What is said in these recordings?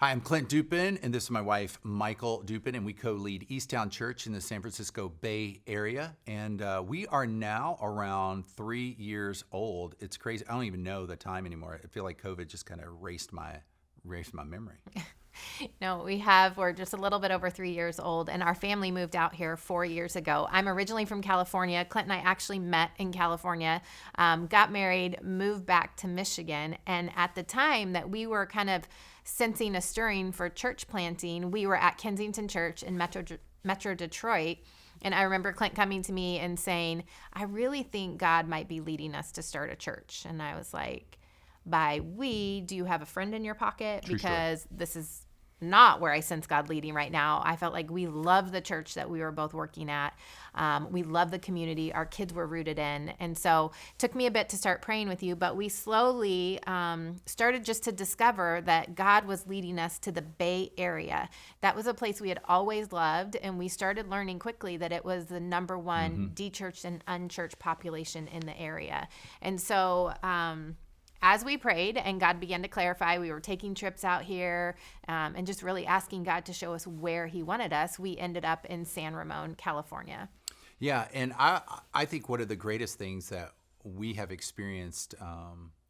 Hi, I'm Clint Dupin, and this is my wife, Michael Dupin, and we co-lead Easttown Church in the San Francisco Bay Area. And we are now around 3 years old. It's crazy. I don't even know the time anymore. I feel like COVID just kind of erased my memory. No, we're just a little bit over 3 years old, and our family moved out here 4 years ago. I'm originally from California. Clint and I actually met in California, got married, moved back to Michigan. And at the time that we were kind of sensing a stirring for church planting, we were at Kensington Church in Metro Detroit. And I remember Clint coming to me and saying, I really think God might be leading us to start a church. And I was like, by we, do you have a friend in your pocket? True Because this is not where I sense God leading right now. I felt like we loved the church that we were both working at. We loved the community our kids were rooted in. And so it took me a bit to start praying with you, but we slowly started just to discover that God was leading us to the Bay Area. That was a place we had always loved. And we started learning quickly that it was the number one de-churched and unchurched population in the area. And so, as we prayed and God began to clarify, we were taking trips out here and just really asking God to show us where he wanted us. We ended up in San Ramon, California. Yeah, and I think one of the greatest things that we have experienced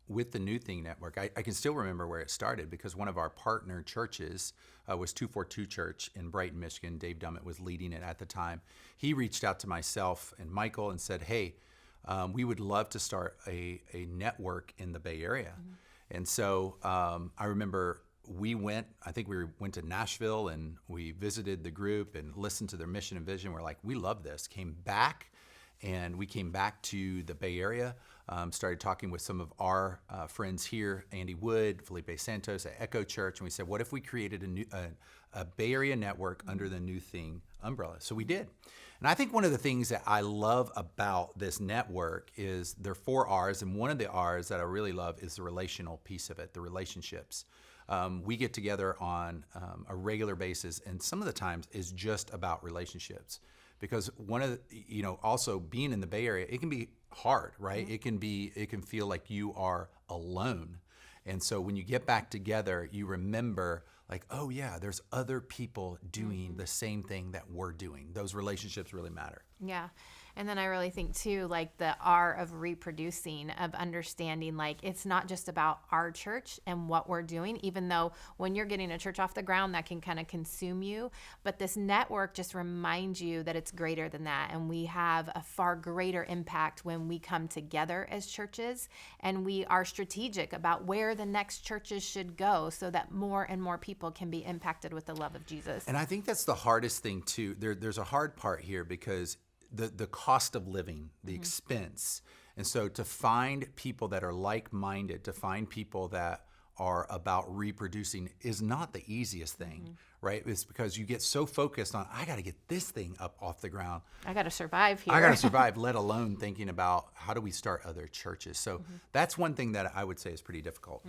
with the NewThing network, I can still remember where it started because one of our partner churches was 242 Church in Brighton, Michigan. Dave Dummett was leading it at the time. He reached out to myself and Michael and said, hey, we would love to start a network in the Bay Area. And so I remember we went to Nashville and we visited the group and listened to their mission and vision. We're like, we love this. Came back to the Bay Area, started talking with some of our friends here, Andy Wood, Felipe Santos at Echo Church. And we said, what if we created a Bay Area network under the NewThing umbrella? So we did. And I think one of the things that I love about this network is there are 4 R's, and one of the R's that I really love is the relational piece of it, the relationships. We get together on a regular basis, and some of the times is just about relationships. Because one of the, also being in the Bay Area, it can be hard, right? Mm-hmm. It can feel like you are alone. And so when you get back together, you remember like, oh yeah, there's other people doing the same thing that we're doing. Those relationships really matter. Yeah. And then I really think too, like the R of reproducing, of understanding, like it's not just about our church and what we're doing, even though when you're getting a church off the ground, that can kind of consume you. But this network just reminds you that it's greater than that. And we have a far greater impact when we come together as churches and we are strategic about where the next churches should go so that more and more people can be impacted with the love of Jesus. And I think that's the hardest thing too. There's a hard part here because the cost of living, the expense. And so to find people that are like-minded, to find people that are about reproducing is not the easiest thing, right? It's because you get so focused on, I got to get this thing up off the ground. I got to survive here. I got to survive, let alone thinking about how do we start other churches. So that's one thing that I would say is pretty difficult.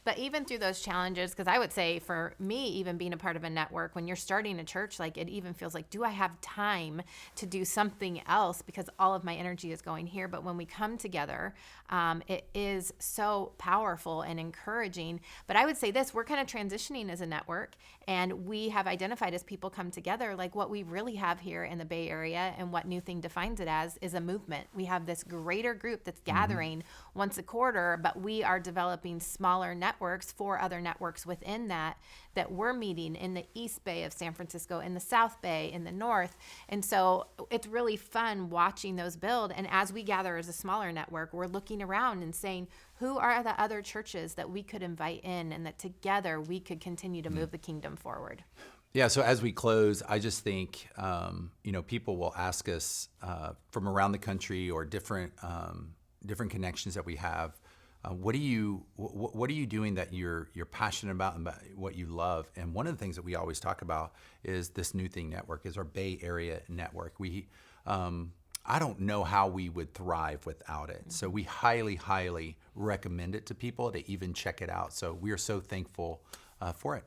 But even through those challenges, because I would say for me, even being a part of a network, when you're starting a church, like it even feels like, do I have time to do something else? Because all of my energy is going here. But when we come together, it is so powerful and encouraging. But I would say this, we're kind of transitioning as a network, and we have identified as people come together, like what we really have here in the Bay Area and what NewThing defines it as is a movement. We have this greater group that's gathering once a quarter, but we are developing smaller networks for other networks within that we're meeting in the East Bay of San Francisco, in the South Bay, in the North. And so it's really fun watching those build. And as we gather as a smaller network, we're looking around and saying, who are the other churches that we could invite in and that together we could continue to move the kingdom forward? Yeah, so as we close, I just think, people will ask us from around the country or different connections that we have, what are you doing that you're passionate about and about what you love? And one of the things that we always talk about is this NewThing network, is our Bay Area network. I don't know how we would thrive without it. So we highly, highly recommend it to people to even check it out. So we are so thankful for it.